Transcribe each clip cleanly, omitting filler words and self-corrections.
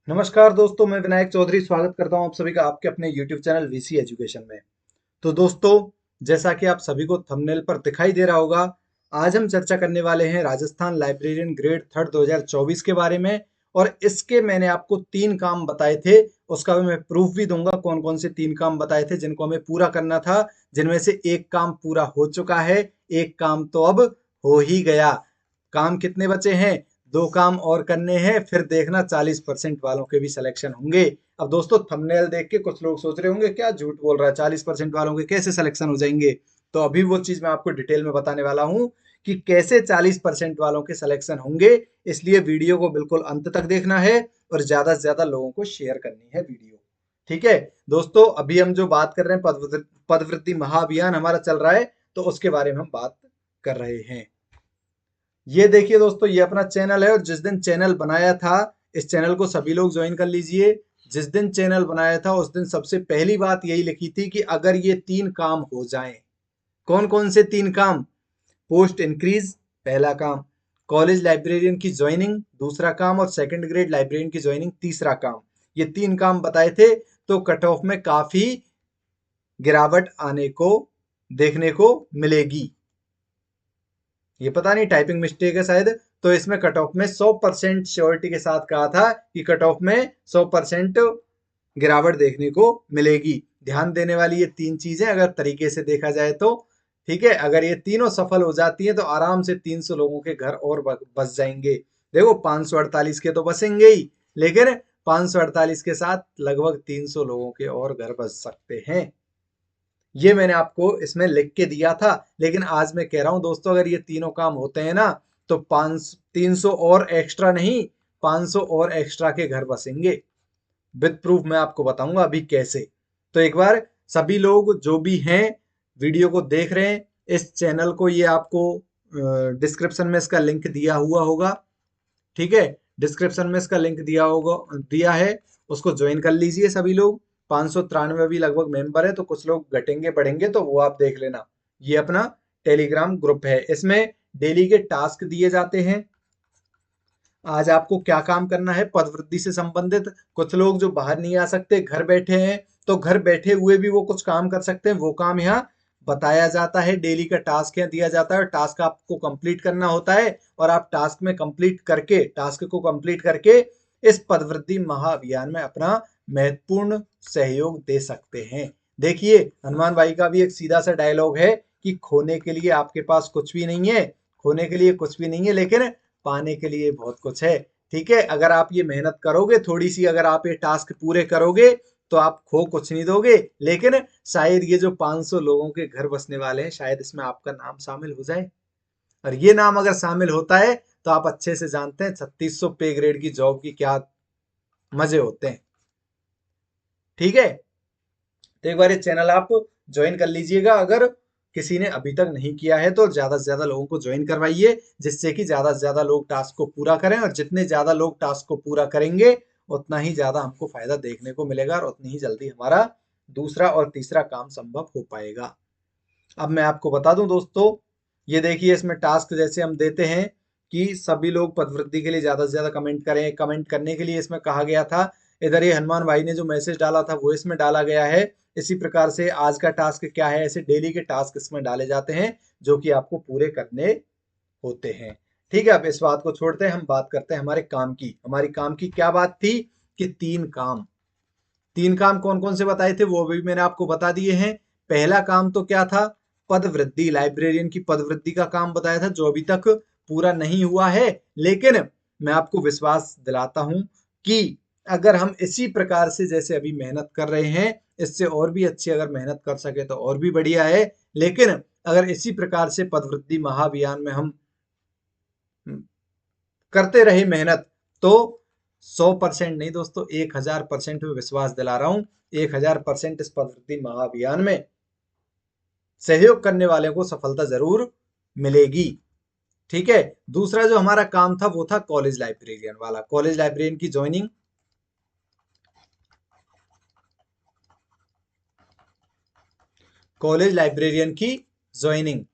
नमस्कार दोस्तों, मैं विनायक चौधरी स्वागत करता हूं आप सभी का आपके अपने YouTube चैनल वीसी एजुकेशन में। तो दोस्तों, जैसा कि आप सभी को थंबनेल पर दिखाई दे रहा होगा, आज हम चर्चा करने वाले हैं राजस्थान लाइब्रेरियन ग्रेड थर्ड 2024 के बारे में। और इसके मैंने आपको 3 काम बताए थे, उसका भी मैं प्रूफ भी दूंगा कौन कौन से 3 काम बताए थे जिनको हमें पूरा करना था, जिनमें से एक काम पूरा हो चुका है, एक काम तो अब हो ही गया। काम कितने बचे हैं? 2 काम और करने हैं, फिर देखना 40% वालों के भी सिलेक्शन होंगे। अब दोस्तों, थंबनेल देख के कुछ लोग सोच रहे होंगे क्या झूठ बोल रहा है, 40% वालों के कैसे सिलेक्शन हो जाएंगे? तो अभी वो चीज मैं आपको डिटेल में बताने वाला हूं कि कैसे 40% वालों के सिलेक्शन होंगे। इसलिए वीडियो को बिल्कुल अंत तक देखना है और ज्यादा से ज्यादा लोगों को शेयर करनी है वीडियो। ठीक है दोस्तों, अभी हम जो बात कर रहे हैं पदवृत्ति महाअभियान हमारा चल रहा है, तो उसके बारे में हम बात कर रहे हैं। ये देखिए दोस्तों, ये अपना चैनल है और जिस दिन चैनल बनाया था, इस चैनल को सभी लोग ज्वाइन कर लीजिए। जिस दिन चैनल बनाया था उस दिन सबसे पहली बात यही लिखी थी कि अगर ये 3 काम हो जाएं। कौन कौन से 3 काम? पोस्ट इंक्रीज पहला काम, कॉलेज लाइब्रेरियन की ज्वाइनिंग दूसरा काम, और सेकंड ग्रेड लाइब्रेरियन की ज्वाइनिंग तीसरा काम। ये 3 काम बताए थे। तो कट ऑफ में काफी गिरावट आने को देखने को मिलेगी। ये पता नहीं टाइपिंग मिस्टेक है शायद। तो इसमें कट ऑफ में 100% श्योरिटी के साथ कहा था कि कट ऑफ में 100% गिरावट देखने को मिलेगी। ध्यान देने वाली ये 3 चीजें अगर तरीके से देखा जाए तो, ठीक है, अगर ये तीनों सफल हो जाती हैं तो आराम से 300 लोगों के घर और बस जाएंगे। देखो, 548 के तो बसेंगे ही, लेकिन 548 के साथ लगभग 300 लोगों के और घर बस सकते हैं। ये मैंने आपको इसमें लिख के दिया था। लेकिन आज मैं कह रहा हूं दोस्तों, अगर ये तीनों काम होते हैं ना, तो 300 और एक्स्ट्रा नहीं, 500 और एक्स्ट्रा के घर बसेंगे। विद प्रूफ मैं आपको बताऊंगा अभी कैसे। तो एक बार सभी लोग जो भी हैं वीडियो को देख रहे हैं, इस चैनल को, ये आपको डिस्क्रिप्शन में इसका लिंक दिया हुआ होगा। ठीक है, डिस्क्रिप्शन में इसका लिंक दिया होगा, दिया है, उसको ज्वाइन कर लीजिए सभी लोग। 593 अभी लगभग मेंबर है, तो कुछ लोग घटेंगे बढ़ेंगे तो वो आप देख लेना। ये अपना टेलीग्राम ग्रुप है, इसमें डेली के टास्क दिए जाते हैं। आज आपको क्या काम करना है पदवृद्धि से संबंधित। कुछ लोग जो बाहर नहीं आ सकते, घर बैठे हैं, तो घर बैठे हुए भी वो कुछ काम कर सकते हैं। वो काम यहाँ बताया जाता है, डेली का टास्क यहाँ दिया जाता है, टास्क आपको कंप्लीट करना होता है। और आप टास्क में कंप्लीट करके, टास्क को कंप्लीट करके इस पदवृद्धि महाअभियान में अपना महत्वपूर्ण सहयोग दे सकते हैं। देखिए, हनुमान भाई का भी एक सीधा सा डायलॉग है कि खोने के लिए आपके पास कुछ भी नहीं है, खोने के लिए कुछ भी नहीं है, लेकिन पाने के लिए बहुत कुछ है। ठीक है, अगर आप ये मेहनत करोगे थोड़ी सी, अगर आप ये टास्क पूरे करोगे, तो आप खो कुछ नहीं दोगे, लेकिन शायद ये जो 500 लोगों के घर बसने वाले हैं, शायद इसमें आपका नाम शामिल हो जाए। और ये नाम अगर शामिल होता है तो आप अच्छे से जानते हैं 3600 पे ग्रेड की जॉब की क्या मजे होते हैं। ठीक है, तो एक बार ये चैनल आप ज्वाइन कर लीजिएगा। अगर किसी ने अभी तक नहीं किया है तो ज्यादा से ज्यादा लोगों को ज्वाइन करवाइए, जिससे कि ज्यादा से ज्यादा लोग टास्क को पूरा करें। और जितने ज्यादा लोग टास्क को पूरा करेंगे, उतना ही ज्यादा हमको फायदा देखने को मिलेगा और उतनी ही जल्दी हमारा दूसरा और तीसरा काम संभव हो पाएगा। अब मैं आपको बता दूं दोस्तों, ये देखिए, इसमें टास्क जैसे हम देते हैं कि सभी लोग पदवृद्धि के लिए ज्यादा से ज्यादा कमेंट करें। कमेंट करने के लिए इसमें कहा गया था, इधर ये हनुमान भाई ने जो मैसेज डाला था वो इसमें डाला गया है। इसी प्रकार से आज का टास्क क्या है, ऐसे डेली के टास्क इसमें डाले जाते हैं जो कि आपको पूरे करने होते हैं। ठीक है, अब इस बात को छोड़ते हैं, हम बात करते हैं हमारे काम की। हमारी काम की क्या बात थी कि 3 काम। 3 काम कौन कौन से बताए थे वो भी मैंने आपको बता दिए हैं। पहला काम तो क्या था? पदवृद्धि, लाइब्रेरियन की पदवृद्धि का काम बताया था, जो अभी तक पूरा नहीं हुआ है। लेकिन मैं आपको विश्वास दिलाता हूं कि अगर हम इसी प्रकार से जैसे अभी मेहनत कर रहे हैं, इससे और भी अच्छी अगर मेहनत कर सके तो और भी बढ़िया है। लेकिन अगर इसी प्रकार से पदवृद्धि महाअभियान में हम करते रहे मेहनत, तो 100% नहीं दोस्तों, 1000% में विश्वास दिला रहा हूं, 1000% इस पदवृत्ति महाअभियान में सहयोग करने वाले को सफलता जरूर मिलेगी। ठीक है, दूसरा जो हमारा काम था वो था कॉलेज लाइब्रेरियन वाला, कॉलेज लाइब्रेरियन की ज्वाइनिंग। कॉलेज लाइब्रेरियन की ज्वाइनिंग,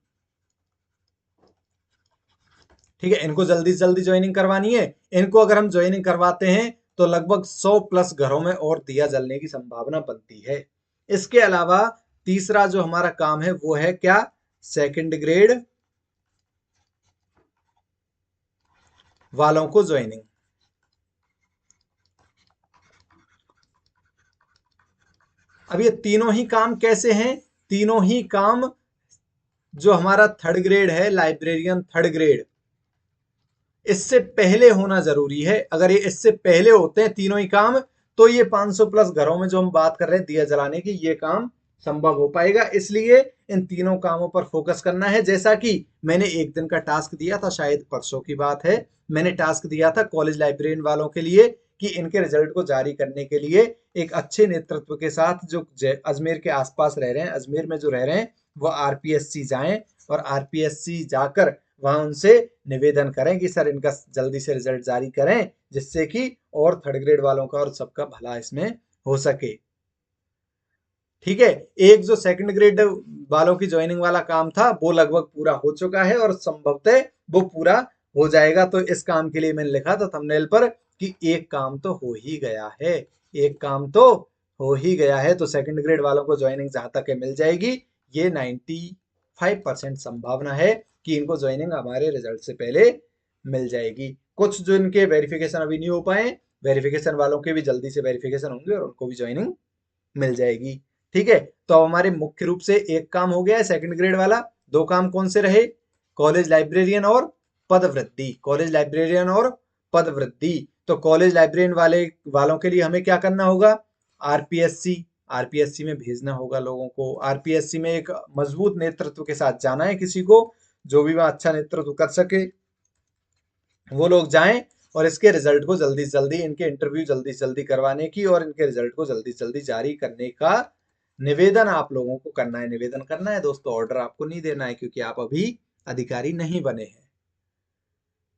ठीक है, इनको जल्दी से जल्दी ज्वाइनिंग करवानी है। इनको अगर हम ज्वाइनिंग करवाते हैं तो लगभग 100 प्लस घरों में और दिया जलने की संभावना बनती है। इसके अलावा तीसरा जो हमारा काम है वो है क्या, सेकंड ग्रेड वालों को ज्वाइनिंग। अब ये तीनों ही काम कैसे हैं, तीनों ही काम जो हमारा थर्ड ग्रेड है, लाइब्रेरियन थर्ड ग्रेड, इससे पहले होना जरूरी है। अगर ये इससे पहले होते हैं तीनों ही काम, तो ये 500 प्लस घरों में जो हम बात कर रहे हैं दिया जलाने की, ये काम संभव हो पाएगा। इसलिए इन तीनों कामों पर फोकस करना है। जैसा कि मैंने एक दिन का टास्क दिया था, शायद परसों की बात है, मैंने टास्क दिया था कॉलेज लाइब्रेरियन वालों के लिए कि इनके रिजल्ट को जारी करने के लिए एक अच्छे नेतृत्व के साथ जो अजमेर के आसपास रह रहे हैं, अजमेर में जो रह रहे हैं, वो आरपीएससी जाएं और आरपीएससी जाकर वहां उनसे निवेदन करें कि सर इनका जल्दी से रिजल्ट जारी करें, जिससे कि और थर्ड ग्रेड वालों का और सबका भला इसमें हो सके। ठीक है, एक जो सेकंड ग्रेड वालों की ज्वाइनिंग वाला काम था वो लगभग पूरा हो चुका है और संभवतः वो पूरा हो जाएगा। तो इस काम के लिए मैंने लिखा था थंबनेल पर कि एक काम तो हो ही गया है, एक काम तो हो ही गया है। तो सेकंड ग्रेड वालों को ज्वाइनिंग जहां तक है मिल जाएगी। ये 95% संभावना है कि इनको ज्वाइनिंग हमारे रिजल्ट से पहले मिल जाएगी। कुछ जो इनके वेरिफिकेशन अभी नहीं हो पाए, वेरिफिकेशन वालों के भी जल्दी से वेरिफिकेशन होंगे और उनको भी ज्वाइनिंग मिल जाएगी। ठीक है, तो अब हमारे मुख्य रूप से एक काम हो गया है सेकंड ग्रेड वाला। दो काम कौन से रहे, कॉलेज लाइब्रेरियन और पदवृद्धि, कॉलेज लाइब्रेरियन और पदवृद्धि। तो कॉलेज लाइब्रेरियन वालों के लिए हमें क्या करना होगा, आरपीएससी, आरपीएससी में भेजना होगा लोगों को। आरपीएससी में एक मजबूत नेतृत्व के साथ जाना है, किसी को जो भी वहां अच्छा नेतृत्व कर सके वो लोग जाएं और इसके रिजल्ट को जल्दी से जल्दी, इनके इंटरव्यू जल्दी से जल्दी करवाने की और इनके रिजल्ट को जल्दी से जल्दी जारी करने का निवेदन आप लोगों को करना है। निवेदन करना है दोस्तों, ऑर्डर आपको नहीं देना है क्योंकि आप अभी अधिकारी नहीं बने हैं।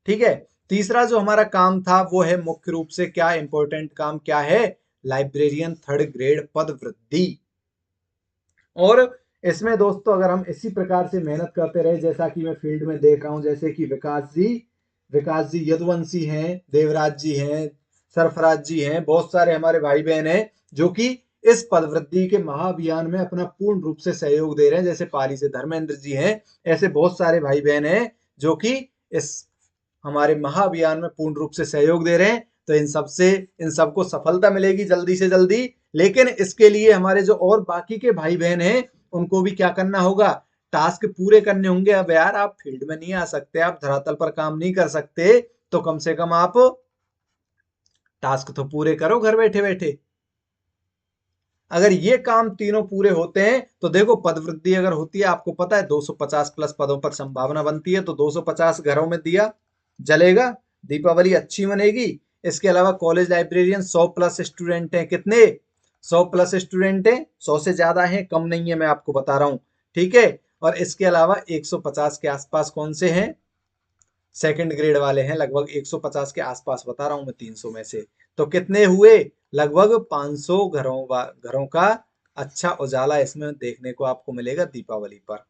ठीक है, तीसरा जो हमारा काम था वो है मुख्य रूप से क्या इंपॉर्टेंट काम क्या है, लाइब्रेरियन थर्ड ग्रेड पद वृद्धि। और इसमें दोस्तों अगर हम इसी प्रकार से मेहनत करते रहे, जैसा कि मैं फील्ड में देख रहा हूं, जैसे कि विकास जी यदुवंशी हैं, देवराज जी हैं, सरफराज जी हैं, बहुत सारे हमारे भाई बहन हैं जो कि इस पदवृद्धि के महाअभियान में अपना पूर्ण रूप से सहयोग दे रहे हैं। जैसे पाली से धर्मेंद्र जी हैं, ऐसे बहुत सारे भाई बहन हैं जो कि इस हमारे महाअभियान में पूर्ण रूप से सहयोग दे रहे हैं। तो इन सबको सफलता मिलेगी जल्दी से जल्दी। लेकिन इसके लिए हमारे जो और बाकी के भाई बहन हैं उनको भी क्या करना होगा, टास्क पूरे करने होंगे। अब यार आप फील्ड में नहीं आ सकते, आप धरातल पर काम नहीं कर सकते, तो कम से कम आप टास्क तो पूरे करो घर बैठे बैठे। अगर ये काम तीनों पूरे होते हैं तो देखो पदवृद्धि अगर होती है, आपको पता है 250 प्लस पदों पर संभावना बनती है, तो 250 घरों में दिया जलेगा, दीपावली अच्छी मनेगी। इसके अलावा कॉलेज लाइब्रेरियन 100 प्लस स्टूडेंट हैं, कितने, 100 प्लस स्टूडेंट हैं, 100 से ज्यादा हैं, कम नहीं है, मैं आपको बता रहा हूं। ठीक है, और इसके अलावा 150 के आसपास कौन से हैं, सेकंड ग्रेड वाले हैं, लगभग 150 के आसपास बता रहा हूं मैं 300 में से। तो कितने हुए, लगभग 500 घरों का अच्छा उजाला इसमें देखने को आपको मिलेगा दीपावली पर।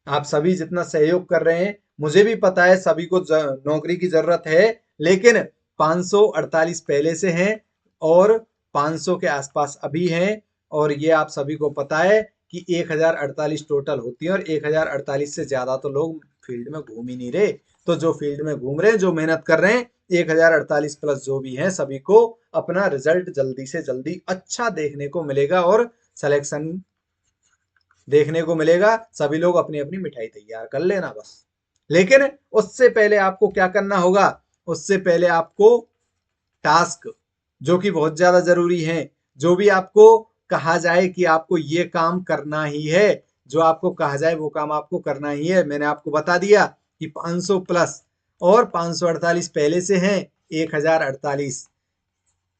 आप सभी जितना सहयोग कर रहे हैं, मुझे भी पता है सभी को नौकरी की जरूरत है, लेकिन 548 पहले से हैं और 500 के आसपास अभी हैं। और ये आप सभी को पता है कि 1048 टोटल होती है और 1048 से ज्यादा तो लोग फील्ड में घूम ही नहीं रहे। तो जो फील्ड में घूम रहे हैं, जो मेहनत कर रहे हैं, 1048 प्लस जो भी हैं, सभी को अपना रिजल्ट जल्दी से जल्दी अच्छा देखने को मिलेगा और सिलेक्शन देखने को मिलेगा। सभी लोग अपनी अपनी मिठाई तैयार कर लेना बस। लेकिन उससे पहले आपको क्या करना होगा, उससे पहले आपको टास्क जो कि बहुत ज्यादा जरूरी है, जो भी आपको कहा जाए कि आपको ये काम करना ही है, जो आपको कहा जाए वो काम आपको करना ही है। मैंने आपको बता दिया कि 500 प्लस और 548 पहले से हैं, 1048।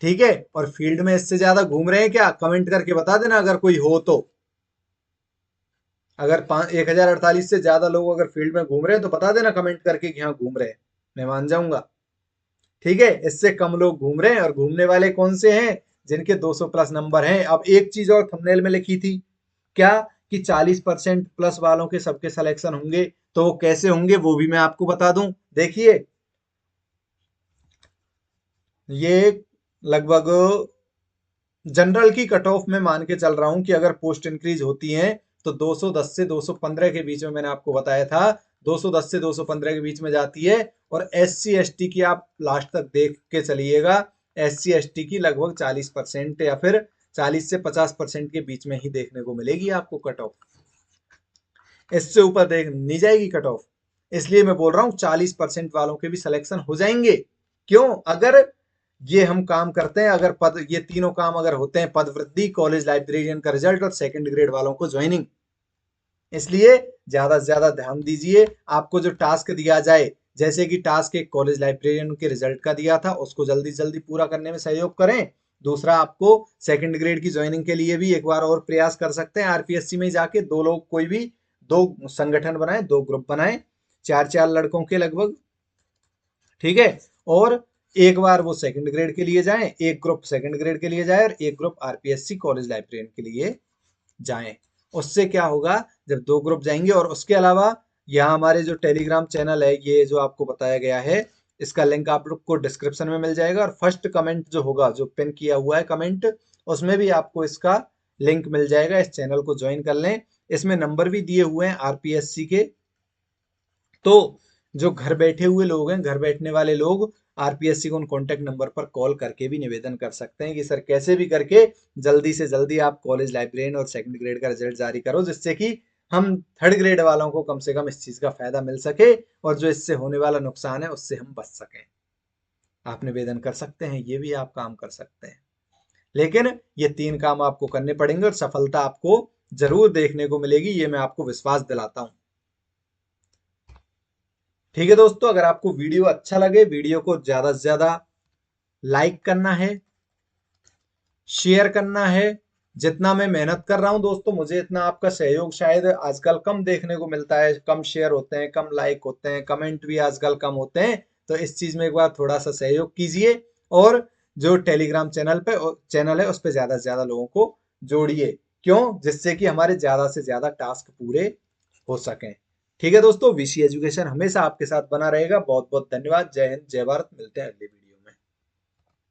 ठीक है, और फील्ड में इससे ज्यादा घूम रहे हैं क्या, कमेंट करके बता देना अगर कोई हो तो। अगर 1048 से ज्यादा लोग अगर फील्ड में घूम रहे हैं तो बता देना कमेंट करके कि हाँ घूम रहे हैं, मैं मान जाऊंगा। ठीक है, इससे कम लोग घूम रहे हैं। और घूमने वाले कौन से हैं, जिनके 200 प्लस नंबर हैं। अब एक चीज और थंबनेल में लिखी थी क्या, कि 40% प्लस वालों के सबके सिलेक्शन होंगे। तो वो कैसे होंगे वो भी मैं आपको बता दूं। देखिए ये लगभग जनरल की कट ऑफ में मान के चल रहा हूं कि अगर पोस्ट इंक्रीज होती है तो 210 से 215 के बीच में, मैंने आपको बताया था 210 से 215 के बीच में जाती है। और एस सी एस टी की आप लास्ट तक देख के चलिएगा, एस सी एस टी की लगभग 40% या फिर 40 से 50% के बीच में ही देखने को मिलेगी आपको कट ऑफ। इससे ऊपर देख नहीं जाएगी कट ऑफ। इसलिए मैं बोल रहा हूं 40% वालों के भी सिलेक्शन हो जाएंगे। क्यों? अगर ये हम काम करते हैं, अगर पद, ये तीनों काम अगर होते हैं, पद वृद्धि, कॉलेज लाइब्रेरियन का रिजल्ट और सेकंड ग्रेड वालों को ज्वाइनिंग। इसलिए ज्यादा से ज्यादा ध्यान दीजिए। आपको जो टास्क दिया जाए, जैसे कि टास्क एक कॉलेज लाइब्रेरियन के रिजल्ट का दिया था, उसको जल्दी जल्दी पूरा करने में सहयोग करें। दूसरा, आपको सेकंड ग्रेड की ज्वाइनिंग के लिए भी एक बार और प्रयास कर सकते हैं। आरपीएससी में जाके दो लोग, कोई भी दो संगठन बनाए, दो ग्रुप बनाए, चार चार लड़कों के लगभग, ठीक है। और एक बार वो सेकंड ग्रेड के लिए जाएं, एक ग्रुप सेकंड ग्रेड के लिए जाए और एक ग्रुप आरपीएससी कॉलेज लाइब्रेरियन के लिए जाएं। उससे क्या होगा, जब दो ग्रुप जाएंगे, और उसके अलावा यहाँ हमारे जो टेलीग्राम चैनल है, ये जो आपको बताया गया है, इसका लिंक आप लोग को डिस्क्रिप्शन में मिल जाएगा। और फर्स्ट कमेंट जो होगा, जो पिन किया हुआ है कमेंट, उसमें भी आपको इसका लिंक मिल जाएगा। इस चैनल को ज्वाइन कर लें। इसमें नंबर भी दिए हुए हैं आरपीएससी के। तो जो घर बैठे हुए लोग हैं, घर बैठने वाले लोग आरपीएससी को उन कॉन्टैक्ट नंबर पर कॉल करके भी निवेदन कर सकते हैं कि सर कैसे भी करके जल्दी से जल्दी आप कॉलेज लाइब्रेरियन और सेकंड ग्रेड का रिजल्ट जारी करो, जिससे कि हम थर्ड ग्रेड वालों को कम से कम इस चीज का फायदा मिल सके और जो इससे होने वाला नुकसान है उससे हम बच सकें। आप निवेदन कर सकते हैं, ये भी आप काम कर सकते हैं। लेकिन ये तीन काम आपको करने पड़ेंगे और सफलता आपको जरूर देखने को मिलेगी, ये मैं आपको विश्वास दिलाता हूं। ठीक है दोस्तों, अगर आपको वीडियो अच्छा लगे, वीडियो को ज्यादा से ज्यादा लाइक करना है, शेयर करना है। जितना मैं मेहनत कर रहा हूं दोस्तों, मुझे इतना आपका सहयोग शायद आजकल कम देखने को मिलता है। कम शेयर होते हैं, कम लाइक होते हैं, कमेंट भी आजकल कम होते हैं। तो इस चीज में एक बार थोड़ा सा सहयोग कीजिए। और जो टेलीग्राम चैनल है, उस पर ज्यादा से ज्यादा लोगों को जोड़िए। क्यों? जिससे कि हमारे ज्यादा से ज्यादा टास्क पूरे हो सकें। ठीक है दोस्तों, वीसी एजुकेशन हमेशा आपके साथ बना रहेगा। बहुत बहुत धन्यवाद। जय हिंद, जय भारत। मिलते हैं अगली वीडियो।